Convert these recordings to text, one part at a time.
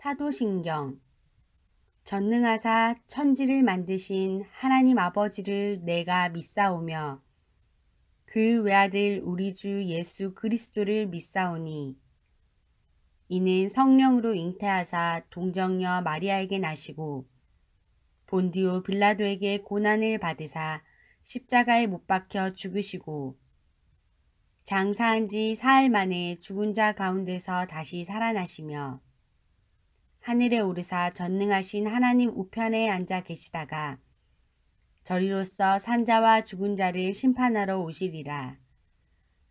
사도신경. 전능하사 천지를 만드신 하나님 아버지를 내가 믿사오며 그 외아들 우리 주 예수 그리스도를 믿사오니 이는 성령으로 잉태하사 동정녀 마리아에게 나시고 본디오 빌라도에게 고난을 받으사 십자가에 못 박혀 죽으시고 장사한 지 사흘 만에 죽은 자 가운데서 다시 살아나시며 하늘에 오르사 전능하신 하나님 우편에 앉아 계시다가 저리로서 산자와 죽은 자를 심판하러 오시리라.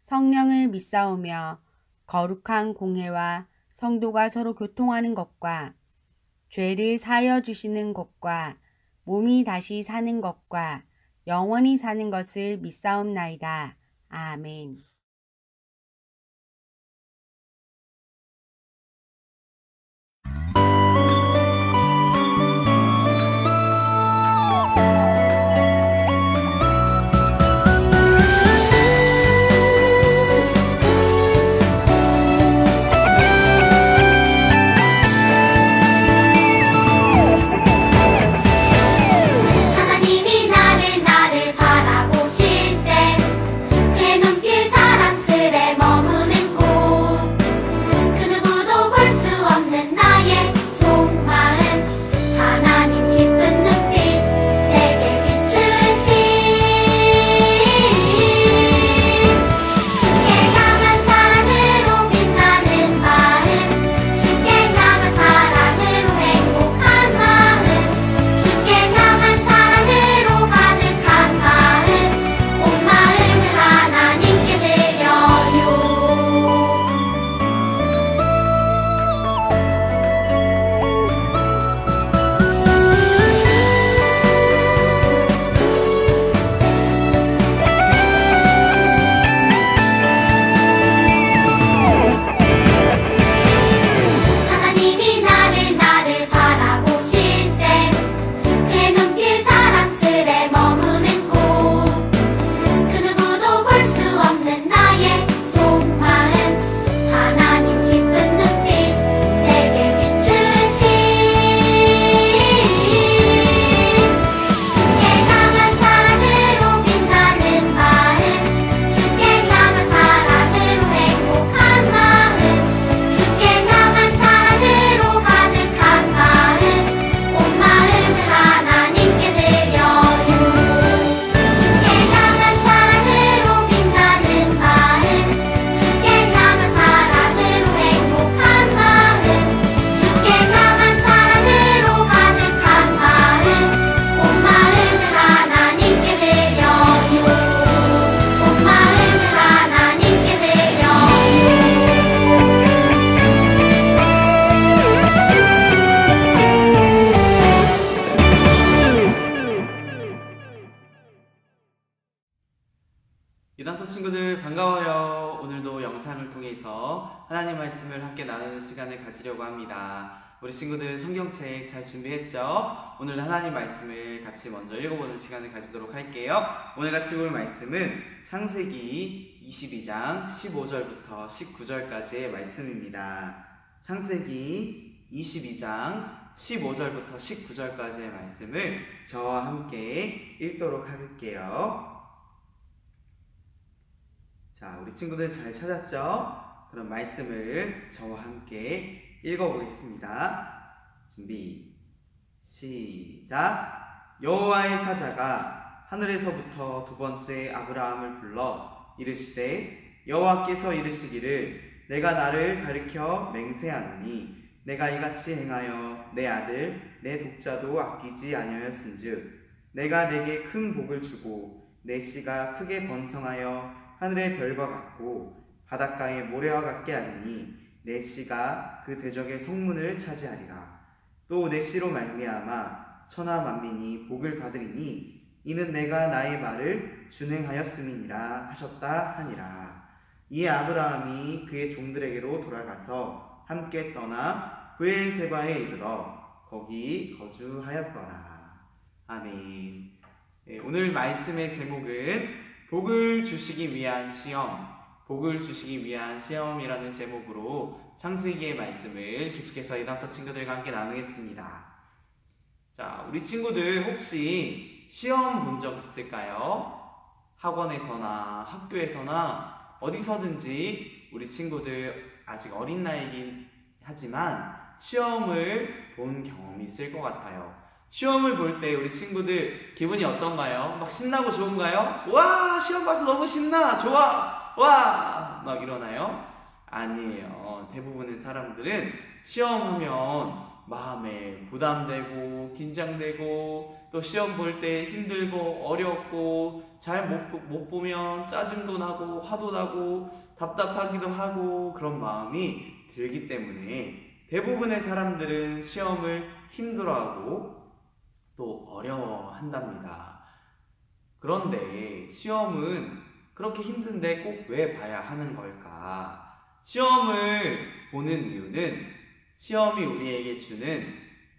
성령을 믿사오며 거룩한 공회와 성도가 서로 교통하는 것과 죄를 사하여 주시는 것과 몸이 다시 사는 것과 영원히 사는 것을 믿사옵나이다. 아멘. 유당토 친구들 반가워요. 오늘도 영상을 통해서 하나님 말씀을 함께 나누는 시간을 가지려고 합니다. 우리 친구들 성경책 잘 준비했죠? 오늘 하나님 말씀을 같이 먼저 읽어보는 시간을 가지도록 할게요. 오늘 같이 볼 말씀은 창세기 22장 15절부터 19절까지의 말씀입니다. 창세기 22장 15절부터 19절까지의 말씀을 저와 함께 읽도록 할게요. 자, 우리 친구들 잘 찾았죠? 그럼 말씀을 저와 함께 읽어보겠습니다. 준비, 시작! 여호와의 사자가 하늘에서부터 두 번째 아브라함을 불러 이르시되 여호와께서 이르시기를 내가 나를 가리켜 맹세하노니 내가 이같이 행하여 내 아들 내 독자도 아끼지 아니하였은즉 내가 내게 큰 복을 주고 내 씨가 크게 번성하여 하늘의 별과 같고 바닷가의 모래와 같게 하리니 내 씨가 그 대적의 성문을 차지하리라. 또 내 씨로 말미암아 천하 만민이 복을 받으리니 이는 내가 나의 말을 준행하였음이니라 하셨다 하니라. 이에 아브라함이 그의 종들에게로 돌아가서 함께 떠나 브엘세바에 이르러 거기 거주하였더라. 아멘. 오늘 말씀의 제목은 복을 주시기 위한 시험, 복을 주시기 위한 시험이라는 제목으로 창세기의 말씀을 계속해서 이담터 친구들과 함께 나누겠습니다. 자, 우리 친구들 혹시 시험 본 적 있을까요? 학원에서나 학교에서나 어디서든지 우리 친구들 아직 어린 나이긴 하지만 시험을 본 경험이 있을 것 같아요. 시험을 볼 때 우리 친구들 기분이 어떤가요? 막 신나고 좋은가요? 와, 시험 봐서 너무 신나! 좋아! 와! 막 이러나요? 아니에요. 대부분의 사람들은 시험하면 마음에 부담되고 긴장되고 또 시험 볼 때 힘들고 어렵고 잘 못 보면 짜증도 나고 화도 나고 답답하기도 하고 그런 마음이 들기 때문에 대부분의 사람들은 시험을 힘들어하고 또 어려워한답니다. 그런데 시험은 그렇게 힘든데 꼭 왜 봐야 하는 걸까? 시험을 보는 이유는 시험이 우리에게 주는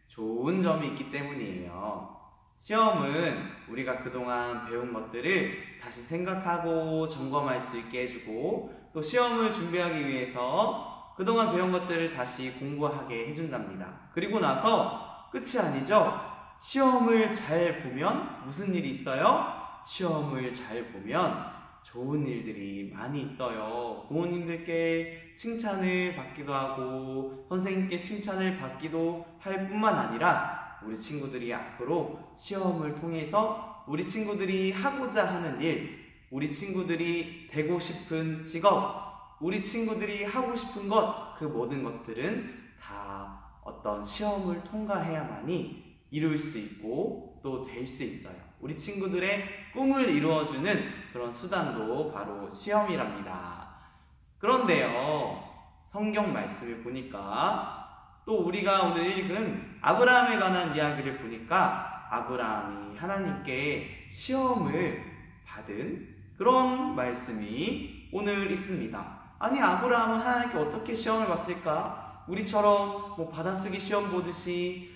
좋은 점이 있기 때문이에요. 시험은 우리가 그동안 배운 것들을 다시 생각하고 점검할 수 있게 해주고 또 시험을 준비하기 위해서 그동안 배운 것들을 다시 공부하게 해준답니다. 그리고 나서 끝이 아니죠. 시험을 잘 보면 무슨 일이 있어요? 시험을 잘 보면 좋은 일들이 많이 있어요. 부모님들께 칭찬을 받기도 하고 선생님께 칭찬을 받기도 할 뿐만 아니라 우리 친구들이 앞으로 시험을 통해서 우리 친구들이 하고자 하는 일, 우리 친구들이 되고 싶은 직업, 우리 친구들이 하고 싶은 것, 그 모든 것들은 다 어떤 시험을 통과해야만이 이룰 수 있고 또 될 수 있어요. 우리 친구들의 꿈을 이루어주는 그런 수단도 바로 시험이랍니다. 그런데요, 성경 말씀을 보니까 또 우리가 오늘 읽은 아브라함에 관한 이야기를 보니까 아브라함이 하나님께 시험을 받은 그런 말씀이 오늘 있습니다. 아니, 아브라함은 하나님께 어떻게 시험을 봤을까? 우리처럼 받아쓰기 시험 보듯이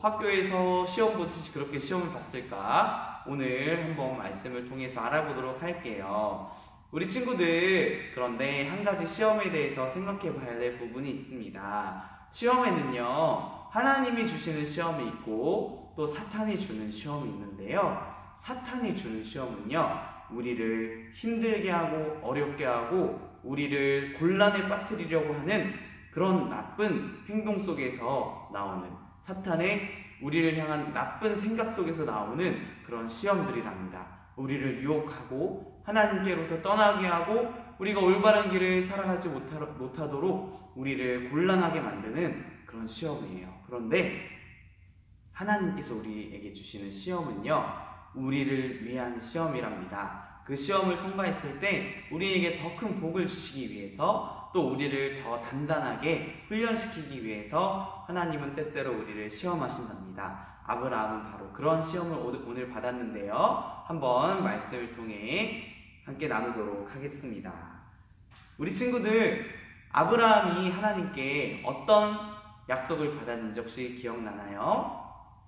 학교에서 시험 보듯이 그렇게 시험을 봤을까? 오늘 한번 말씀을 통해서 알아보도록 할게요. 우리 친구들, 그런데 한 가지 시험에 대해서 생각해 봐야 될 부분이 있습니다. 시험에는요, 하나님이 주시는 시험이 있고 또 사탄이 주는 시험이 있는데요. 사탄이 주는 시험은요, 우리를 힘들게 하고 어렵게 하고 우리를 곤란에 빠뜨리려고 하는 그런 나쁜 행동 속에서 나오는 사탄의 우리를 향한 나쁜 생각 속에서 나오는 그런 시험들이랍니다. 우리를 유혹하고 하나님께로부터 떠나게 하고 우리가 올바른 길을 살아가지 못하도록 우리를 곤란하게 만드는 그런 시험이에요. 그런데 하나님께서 우리에게 주시는 시험은요, 우리를 위한 시험이랍니다. 그 시험을 통과했을 때 우리에게 더 큰 복을 주시기 위해서 또 우리를 더 단단하게 훈련시키기 위해서 하나님은 때때로 우리를 시험하신답니다. 아브라함은 바로 그런 시험을 오늘 받았는데요. 한번 말씀을 통해 함께 나누도록 하겠습니다. 우리 친구들, 아브라함이 하나님께 어떤 약속을 받았는지 혹시 기억나나요?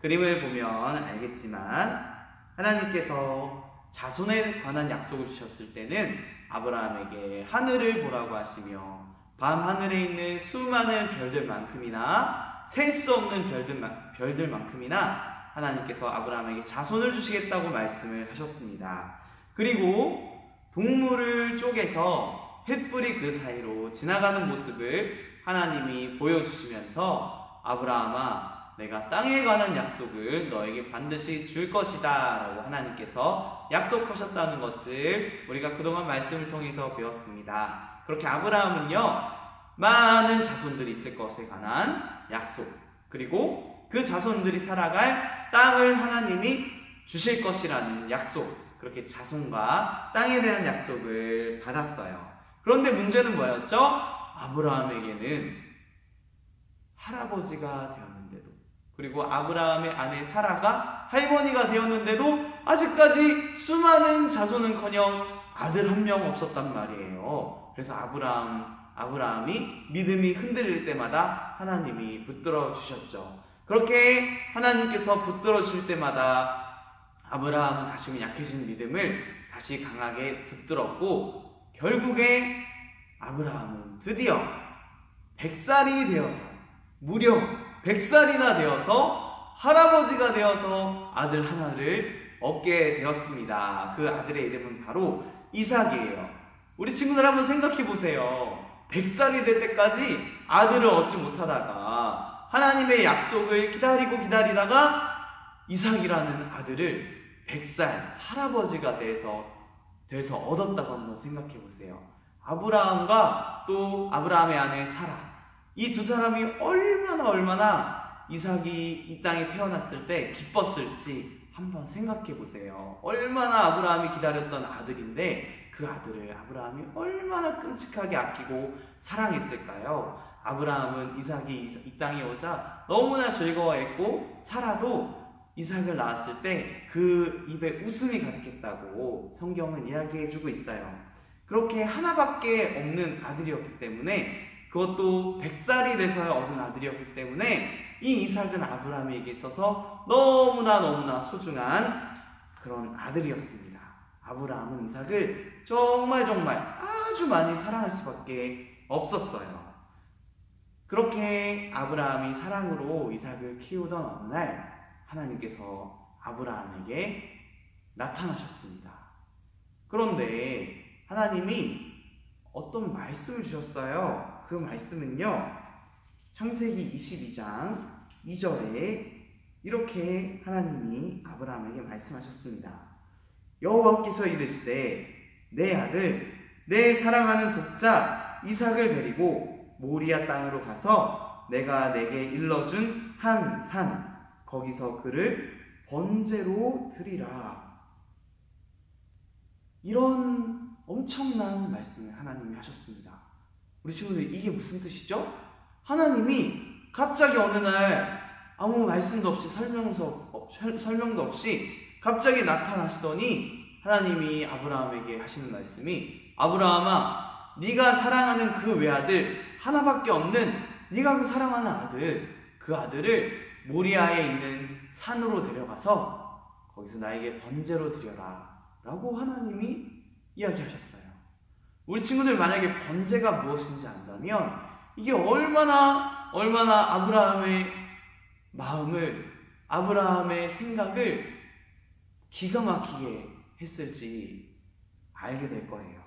그림을 보면 알겠지만 하나님께서 자손에 관한 약속을 주셨을 때는 아브라함에게 하늘을 보라고 하시며 밤하늘에 있는 수많은 별들만큼이나 셀 수 없는 별들만큼이나 하나님께서 아브라함에게 자손을 주시겠다고 말씀을 하셨습니다. 그리고 동물을 쪼개서 횃불이 그 사이로 지나가는 모습을 하나님이 보여주시면서 아브라함아, 내가 땅에 관한 약속을 너에게 반드시 줄 것이다 라고 하나님께서 약속하셨다는 것을 우리가 그동안 말씀을 통해서 배웠습니다. 그렇게 아브라함은요, 많은 자손들이 있을 것에 관한 약속, 그리고 그 자손들이 살아갈 땅을 하나님이 주실 것이라는 약속, 그렇게 자손과 땅에 대한 약속을 받았어요. 그런데 문제는 뭐였죠? 아브라함에게는 할아버지가 되었는데도, 그리고 아브라함의 아내 사라가 할머니가 되었는데도 아직까지 수많은 자손은커녕 아들 한 명 없었단 말이에요. 그래서 아브라함이 믿음이 흔들릴 때마다 하나님이 붙들어 주셨죠. 그렇게 하나님께서 붙들어 줄 때마다 아브라함은 다시 약해진 믿음을 다시 강하게 붙들었고 결국에 아브라함은 드디어 100살이 되어서, 무려 100살이나 되어서 할아버지가 되어서 아들 하나를 얻게 되었습니다. 그 아들의 이름은 바로 이삭이에요. 우리 친구들 한번 생각해 보세요. 100살이 될 때까지 아들을 얻지 못하다가 하나님의 약속을 기다리다가 이삭이라는 아들을 100살 할아버지가 돼서 얻었다고 한번 생각해 보세요. 아브라함과 또 아브라함의 아내 사라, 이 두 사람이 얼마나 이삭이 이 땅에 태어났을 때 기뻤을지 한번 생각해 보세요. 얼마나 아브라함이 기다렸던 아들인데 그 아들을 아브라함이 얼마나 끔찍하게 아끼고 사랑했을까요? 아브라함은 이삭이 이 땅에 오자 너무나 즐거워했고, 사라도 이삭을 낳았을 때 그 입에 웃음이 가득했다고 성경은 이야기해주고 있어요. 그렇게 하나밖에 없는 아들이었기 때문에, 그것도 100살이 돼서 얻은 아들이었기 때문에 이 이삭은 아브라함에게 있어서 너무나 소중한 그런 아들이었습니다. 아브라함은 이삭을 정말 아주 많이 사랑할 수밖에 없었어요. 그렇게 아브라함이 사랑으로 이삭을 키우던 어느 날 하나님께서 아브라함에게 나타나셨습니다. 그런데 하나님이 어떤 말씀을 주셨어요. 그 말씀은요, 창세기 22장 2절에 이렇게 하나님이 아브라함에게 말씀하셨습니다. 여호와께서 이르시되 내 아들 내 사랑하는 독자 이삭을 데리고 모리아 땅으로 가서 내가 내게 일러준 한 산 거기서 그를 번제로 드리라. 이런 엄청난 말씀을 하나님이 하셨습니다. 우리 친구들, 이게 무슨 뜻이죠? 하나님이 갑자기 어느 날 아무 말씀도 없이 설명도 없이 갑자기 나타나시더니 하나님이 아브라함에게 하시는 말씀이, 아브라함아, 네가 사랑하는 그 외아들 하나밖에 없는 네가 그 사랑하는 아들, 그 아들을 모리아에 있는 산으로 데려가서 거기서 나에게 번제로 드려라 라고 하나님이 이야기하셨어요. 우리 친구들, 만약에 번제가 무엇인지 안다면 이게 얼마나 아브라함의 마음을, 아브라함의 생각을 기가 막히게 했을지 알게 될 거예요.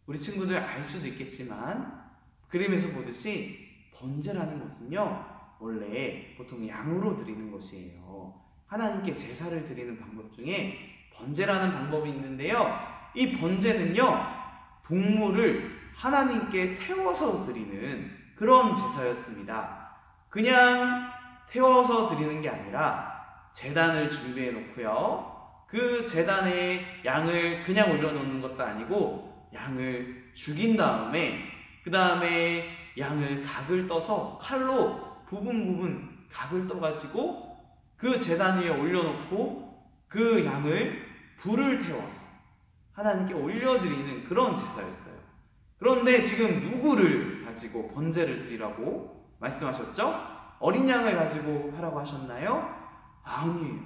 우리 친구들 알 수도 있겠지만 그림에서 보듯이 번제라는 것은요, 원래 보통 양으로 드리는 것이에요. 하나님께 제사를 드리는 방법 중에 번제라는 방법이 있는데요, 이 번제는요, 동물을 하나님께 태워서 드리는 그런 제사였습니다. 그냥 태워서 드리는 게 아니라 제단을 준비해 놓고요, 그 제단에 양을 그냥 올려놓는 것도 아니고 양을 죽인 다음에 그 다음에 양을 각을 떠서 칼로 부분 각을 떠가지고 그 제단 위에 올려놓고 그 양을 불을 태워서 하나님께 올려드리는 그런 제사였어요. 그런데 지금 누구를 가지고 번제를 드리라고 말씀하셨죠? 어린 양을 가지고 하라고 하셨나요? 아니에요.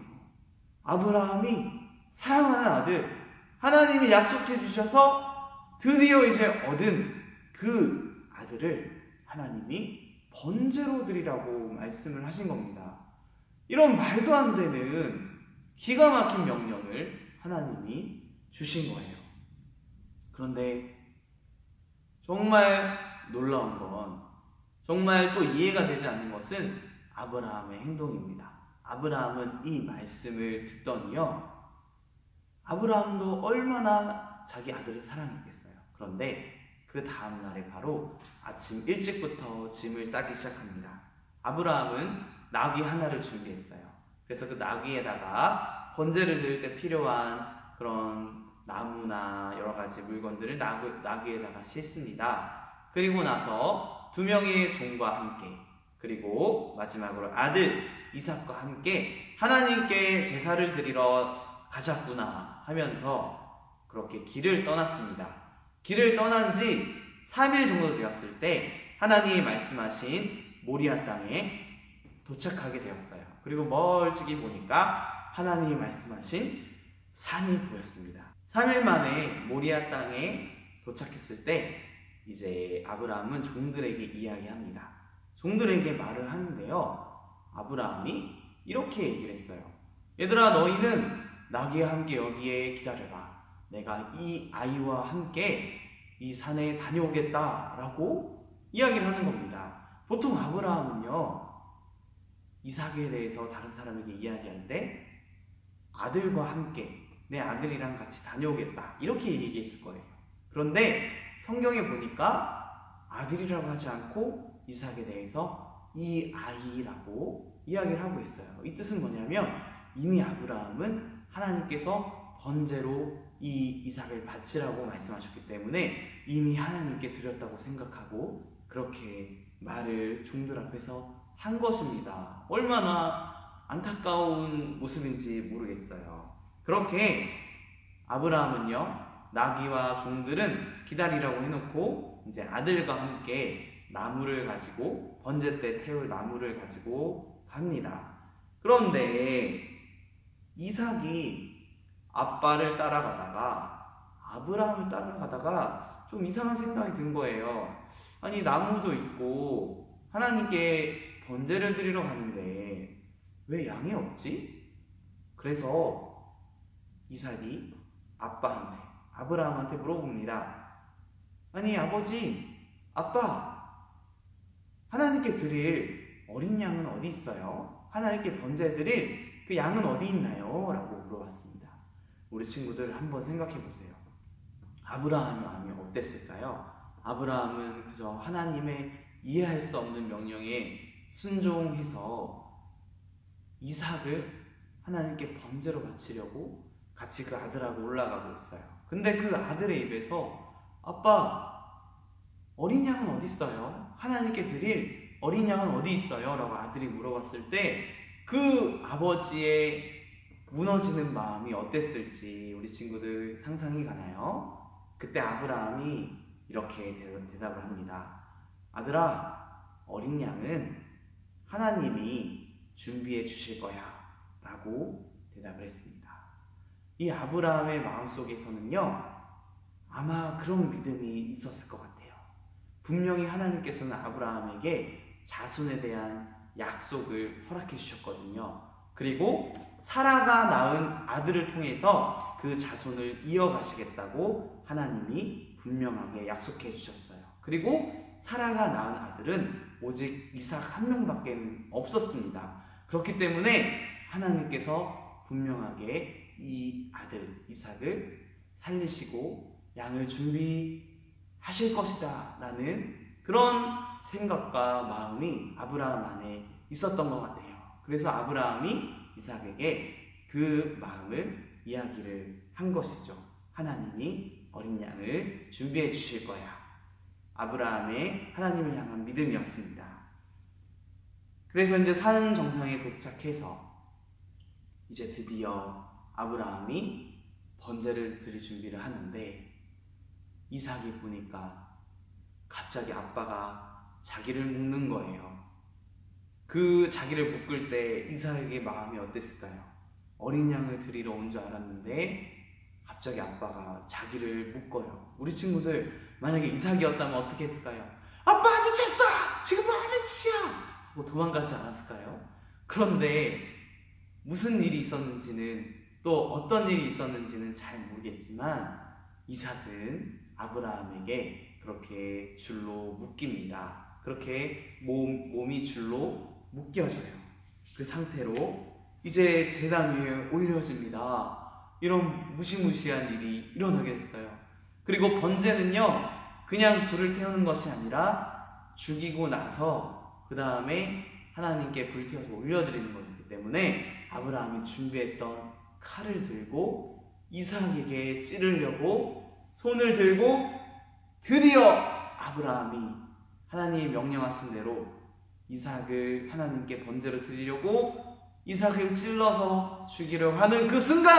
아브라함이 사랑하는 아들, 하나님이 약속해 주셔서 드디어 이제 얻은 그 아들을 하나님이 번제로 드리라고 말씀을 하신 겁니다. 이런 말도 안 되는 기가 막힌 명령을 하나님이 주신 거예요. 그런데 정말 놀라운 건, 정말 또 이해가 되지 않는 것은 아브라함의 행동입니다. 아브라함은 이 말씀을 듣더니요, 아브라함도 얼마나 자기 아들을 사랑했겠어요. 그런데 그 다음 날에 바로 아침 일찍부터 짐을 싸기 시작합니다. 아브라함은 나귀 하나를 준비했어요. 그래서 그 나귀에다가 번제를 드릴 때 필요한 그런 나무나 여러 가지 물건들을 나귀에다가 싣습니다. 그리고 나서 2명의 종과 함께, 그리고 마지막으로 아들 이삭과 함께 하나님께 제사를 드리러 가자꾸나 하면서 그렇게 길을 떠났습니다. 길을 떠난 지 3일 정도 되었을 때 하나님이 말씀하신 모리아 땅에 도착하게 되었어요. 그리고 멀찍이 보니까 하나님이 말씀하신 산이 보였습니다. 3일 만에 모리아 땅에 도착했을 때 이제 아브라함은 종들에게 이야기합니다. 종들에게 말을 하는데요. 아브라함이 이렇게 얘기를 했어요. 얘들아, 너희는 나귀와 함께 여기에 기다려라. 내가 이 아이와 함께 이 산에 다녀오겠다 라고 이야기를 하는 겁니다. 보통 아브라함은요, 이삭에 대해서 다른 사람에게 이야기할 때 아들과 함께 내 아들이랑 같이 다녀오겠다 이렇게 얘기했을 거예요. 그런데 성경에 보니까 아들이라고 하지 않고 이삭에 대해서 이 아이라고 이야기를 하고 있어요. 이 뜻은 뭐냐면 이미 아브라함은 하나님께서 번제로 이 이삭을 바치라고 말씀하셨기 때문에 이미 하나님께 드렸다고 생각하고 그렇게 말을 종들 앞에서 한 것입니다. 얼마나 안타까운 모습인지 모르겠어요. 그렇게 아브라함은요, 나귀와 종들은 기다리라고 해놓고 이제 아들과 함께 나무를 가지고 번제 때 태울 나무를 가지고 갑니다. 그런데 이삭이 아빠를 따라가다가 아브라함을 따라가다가 좀 이상한 생각이 든 거예요. 아니, 나무도 있고 하나님께 번제를 드리러 가는데 왜 양이 없지? 그래서 이삭이 아브라함한테 물어봅니다. 아니, 아버지, 아빠, 하나님께 드릴 어린 양은 어디 있어요? 하나님께 번제 드릴 그 양은 어디 있나요? 라고 물어봤습니다. 우리 친구들 한번 생각해 보세요. 아브라함의 마음이 어땠을까요? 아브라함은 그저 하나님의 이해할 수 없는 명령에 순종해서 이삭을 하나님께 번제로 바치려고 같이 그 아들하고 올라가고 있어요. 근데 그 아들의 입에서 아빠, 어린 양은 어디 있어요? 하나님께 드릴 어린 양은 어디 있어요? 라고 아들이 물어봤을 때 그 아버지의 무너지는 마음이 어땠을지 우리 친구들 상상이 가나요? 그때 아브라함이 이렇게 대답을 합니다. 아들아, 어린 양은 하나님이 준비해 주실 거야 라고 대답을 했습니다. 이 아브라함의 마음속에서는요, 아마 그런 믿음이 있었을 것 같아요. 분명히 하나님께서는 아브라함에게 자손에 대한 약속을 허락해 주셨거든요. 그리고 사라가 낳은 아들을 통해서 그 자손을 이어가시겠다고 하나님이 분명하게 약속해 주셨어요. 그리고 사라가 낳은 아들은 오직 이삭 한 명밖에 없었습니다. 그렇기 때문에 하나님께서 분명하게 이 아들 이삭을 살리시고 양을 준비하실 것이다 라는 그런 생각과 마음이 아브라함 안에 있었던 것 같아요. 그래서 아브라함이 이삭에게 그 마음을 이야기를 한 것이죠. 하나님이 어린 양을 준비해 주실 거야. 아브라함의 하나님을 향한 믿음이었습니다. 그래서 이제 산 정상에 도착해서 이제 드디어 아브라함이 번제를 드릴 준비를 하는데 이삭이 보니까 갑자기 아빠가 자기를 묶는 거예요. 그 자기를 묶을 때 이삭에게 마음이 어땠을까요? 어린 양을 드리러 온 줄 알았는데 갑자기 아빠가 자기를 묶어요. 우리 친구들 만약에 이삭이었다면 어떻게 했을까요? 아빠, 미쳤어! 지금 뭐 하는 짓이야! 하고 도망가지 않았을까요? 그런데 무슨 일이 있었는지는 또 어떤 일이 있었는지는 잘 모르겠지만 이삭은 아브라함에게 그렇게 줄로 묶입니다. 그렇게 몸이 줄로 묶여져요. 그 상태로 이제 제단 위에 올려집니다. 이런 무시무시한 일이 일어나게 됐어요. 그리고 번제는요, 그냥 불을 태우는 것이 아니라 죽이고 나서 그 다음에 하나님께 불 태워서 올려드리는 거였기 때문에 아브라함이 준비했던 칼을 들고 이삭에게 찌르려고 손을 들고 드디어 아브라함이 하나님이 명령하신 대로 이삭을 하나님께 번제로 드리려고 이삭을 찔러서 죽이려고 하는 그 순간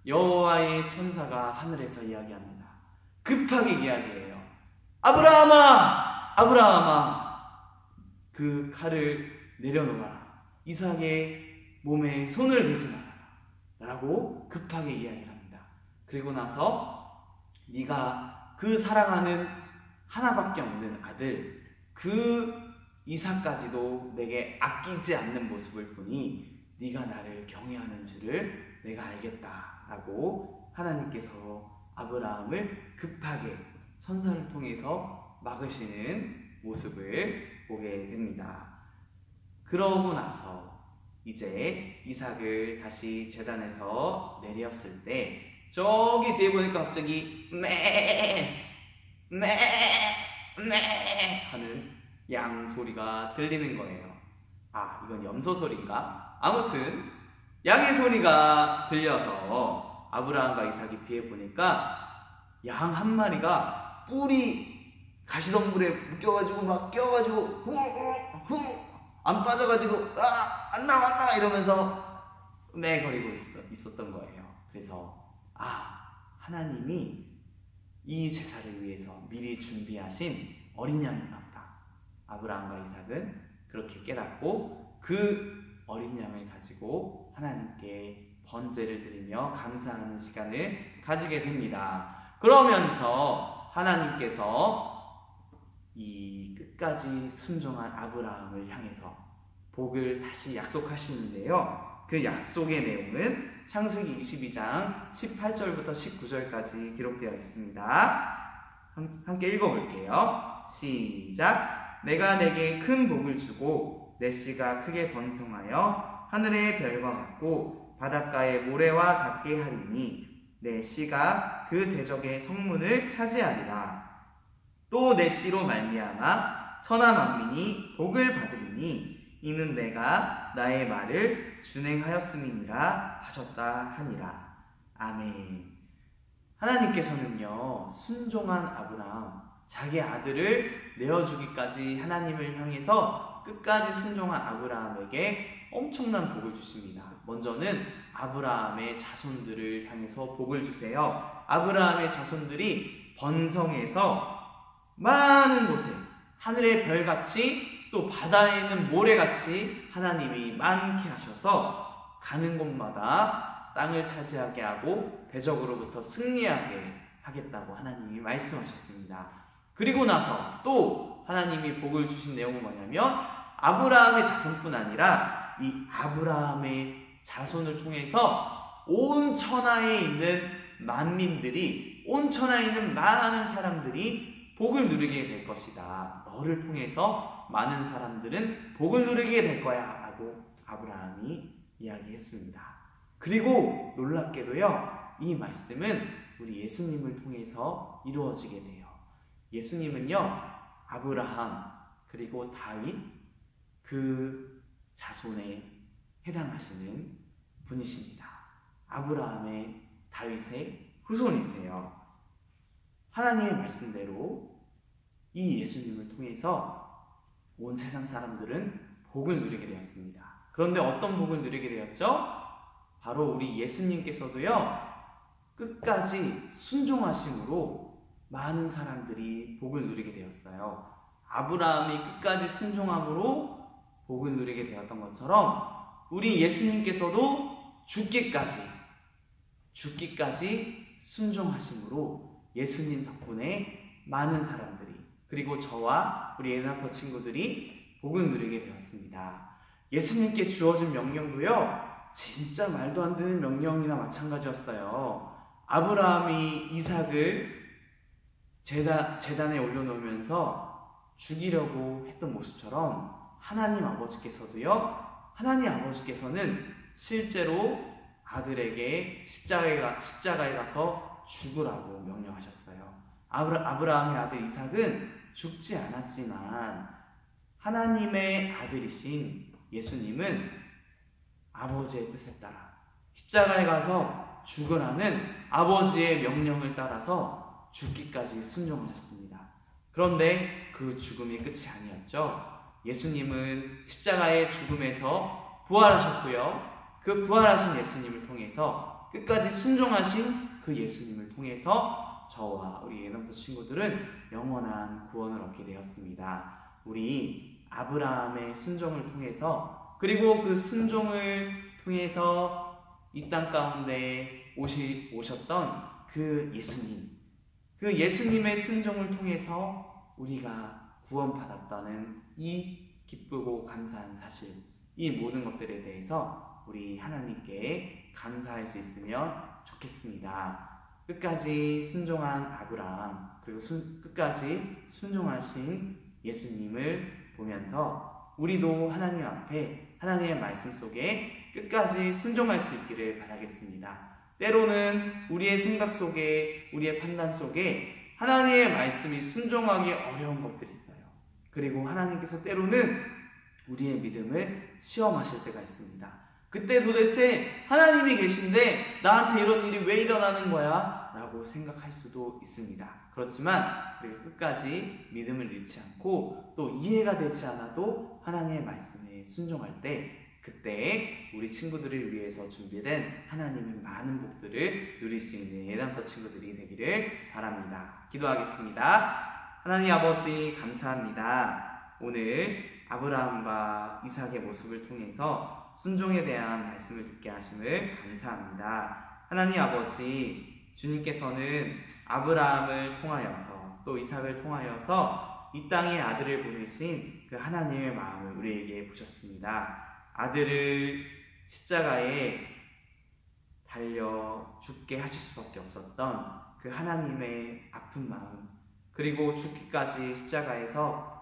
여호와의 천사가 하늘에서 이야기합니다. 급하게 이야기해요. 아브라함아! 아브라함아! 그 칼을 내려놓아라. 이삭의 몸에 손을 대지 마라. 라고 급하게 이야기를 합니다. 그리고 나서 네가 그 사랑하는 하나밖에 없는 아들 그 이삭까지도 내게 아끼지 않는 모습을 보니 네가 나를 경외하는 줄을 내가 알겠다라고 하나님께서 아브라함을 급하게 천사를 통해서 막으시는 모습을 보게 됩니다. 그러고 나서 이제 이삭을 다시 제단에서 내렸을 때 저기 뒤에 보니까 갑자기 하는 양 소리가 들리는 거예요. 아, 이건 염소 소리인가? 아무튼 양의 소리가 들려서 아브라함과 이삭이 뒤에 보니까 양 한 마리가 뿔이 가시덤불에 묶여가지고 막 껴가지고 안 빠져가지고 안 나와 이러면서 거리고 있었던 거예요. 그래서 하나님이 이 제사를 위해서 미리 준비하신 어린 양인가 보다. 아브라함과 이삭은 그렇게 깨닫고 그 어린 양을 가지고 하나님께 번제를 드리며 감사하는 시간을 가지게 됩니다. 그러면서 하나님께서 이 끝까지 순종한 아브라함을 향해서 복을 다시 약속하시는데요. 그 약속의 내용은 창세기 22장 18절부터 19절까지 기록되어 있습니다. 함께 읽어볼게요. 시작. 내가 내게 큰 복을 주고 내 씨가 크게 번성하여 하늘의 별과 같고 바닷가의 모래와 같게 하리니 내 씨가 그 대적의 성문을 차지하리라. 또 내 씨로 말미암아 천하 만민이 복을 받으리니 이는 내가 나의 말을 준행하였음이니라 하셨다 하니라. 아멘. 하나님께서는요, 순종한 아브라함, 자기 아들을 내어주기까지 하나님을 향해서 끝까지 순종한 아브라함에게 엄청난 복을 주십니다. 먼저는 아브라함의 자손들을 향해서 복을 주세요. 아브라함의 자손들이 번성해서 많은 곳에 하늘의 별같이 또 바다에 있는 모래같이 하나님이 많게 하셔서 가는 곳마다 땅을 차지하게 하고 대적으로부터 승리하게 하겠다고 하나님이 말씀하셨습니다. 그리고 나서 또 하나님이 복을 주신 내용은 뭐냐면 아브라함의 자손뿐 아니라 이 아브라함의 자손을 통해서 온 천하에 있는 만민들이, 온 천하에 있는 많은 사람들이 복을 누리게 될 것이다. 너를 통해서 많은 사람들은 복을 누리게 될 거야 라고 아브라함이 이야기했습니다. 그리고 놀랍게도요, 이 말씀은 우리 예수님을 통해서 이루어지게 돼요. 예수님은요, 아브라함 그리고 다윗 그 자손에 해당하시는 분이십니다. 아브라함의 다윗의 후손이세요. 하나님의 말씀대로 이 예수님을 통해서 온 세상 사람들은 복을 누리게 되었습니다. 그런데 어떤 복을 누리게 되었죠? 바로 우리 예수님께서도요, 끝까지 순종하심으로 많은 사람들이 복을 누리게 되었어요. 아브라함이 끝까지 순종함으로 복을 누리게 되었던 것처럼 우리 예수님께서도 죽기까지 순종하심으로 예수님 덕분에 많은 사람들이, 그리고 저와 우리 에나터 친구들이 복을 누리게 되었습니다. 예수님께 주어진 명령도요, 진짜 말도 안 되는 명령이나 마찬가지였어요. 아브라함이 이삭을 제단에 올려놓으면서 죽이려고 했던 모습처럼 하나님 아버지께서는 실제로 아들에게 십자가에 가서 죽으라고 명령하셨어요. 아브라함의 아들 이삭은 죽지 않았지만 하나님의 아들이신 예수님은 아버지의 뜻에 따라 십자가에 가서 죽으라는 아버지의 명령을 따라서 죽기까지 순종하셨습니다. 그런데 그 죽음이 끝이 아니었죠. 예수님은 십자가의 죽음에서 부활하셨고요. 그 부활하신 예수님을 통해서, 끝까지 순종하신 그 예수님을 통해서 저와 우리 에넘터 친구들은 영원한 구원을 얻게 되었습니다. 우리 아브라함의 순종을 통해서, 그리고 그 순종을 통해서 이 땅 가운데 오셨던 그 예수님, 그 예수님의 순종을 통해서 우리가 구원받았다는 이 기쁘고 감사한 사실, 이 모든 것들에 대해서 우리 하나님께 감사할 수 있으면 좋겠습니다. 끝까지 순종한 아브라함, 그리고 끝까지 순종하신 예수님을 보면서 우리도 하나님 앞에 하나님의 말씀 속에 끝까지 순종할 수 있기를 바라겠습니다. 때로는 우리의 생각 속에, 우리의 판단 속에 하나님의 말씀이 순종하기 어려운 것들이 있어요. 그리고 하나님께서 때로는 우리의 믿음을 시험하실 때가 있습니다. 그때 도대체 하나님이 계신데 나한테 이런 일이 왜 일어나는 거야? 라고 생각할 수도 있습니다. 그렇지만 우리가 끝까지 믿음을 잃지 않고 또 이해가 되지 않아도 하나님의 말씀에 순종할 때, 그때 우리 친구들을 위해서 준비된 하나님의 많은 복들을 누릴 수 있는 예단터 친구들이 되기를 바랍니다. 기도하겠습니다. 하나님 아버지 감사합니다. 오늘 아브라함과 이삭의 모습을 통해서 순종에 대한 말씀을 듣게 하심을 감사합니다. 하나님 아버지, 주님께서는 아브라함을 통하여서 또 이삭을 통하여서 이 땅에 아들을 보내신 그 하나님의 마음을 우리에게 보셨습니다. 아들을 십자가에 달려 죽게 하실 수밖에 없었던 그 하나님의 아픈 마음, 그리고 죽기까지 십자가에서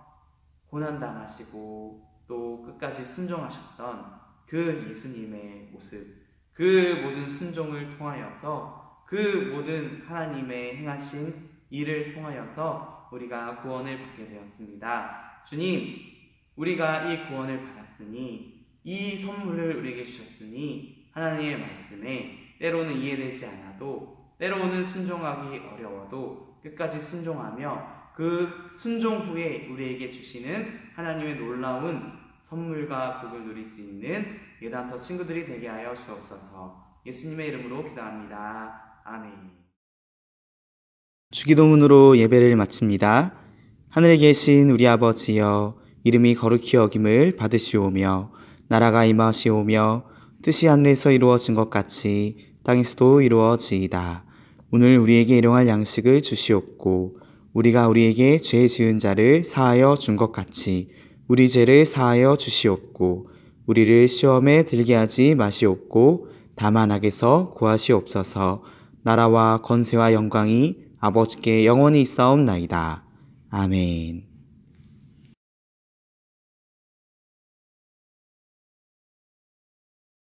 고난당하시고 또 끝까지 순종하셨던 그 예수님의 모습, 그 모든 순종을 통하여서, 그 모든 하나님의 행하신 일을 통하여서 우리가 구원을 받게 되었습니다. 주님, 우리가 이 구원을 받았으니, 이 선물을 우리에게 주셨으니 하나님의 말씀에 때로는 이해되지 않아도, 때로는 순종하기 어려워도 끝까지 순종하며 그 순종 후에 우리에게 주시는 하나님의 놀라운 선물과 복을 누릴 수 있는 예단터 친구들이 되게 하여 주옵소서. 예수님의 이름으로 기도합니다. 아멘. 주기도문으로 예배를 마칩니다. 하늘에 계신 우리 아버지여, 이름이 거룩히 여김을 받으시오며 나라가 임하시오며 뜻이 하늘에서 이루어진 것 같이 땅에서도 이루어지이다. 오늘 우리에게 일용할 양식을 주시옵고 우리가 우리에게 죄 지은 자를 사하여 준 것 같이 우리 죄를 사하여 주시옵고 우리를 시험에 들게 하지 마시옵고 다만 악에서 구하시옵소서. 나라와 권세와 영광이 아버지께 영원히 있사옵나이다. 아멘.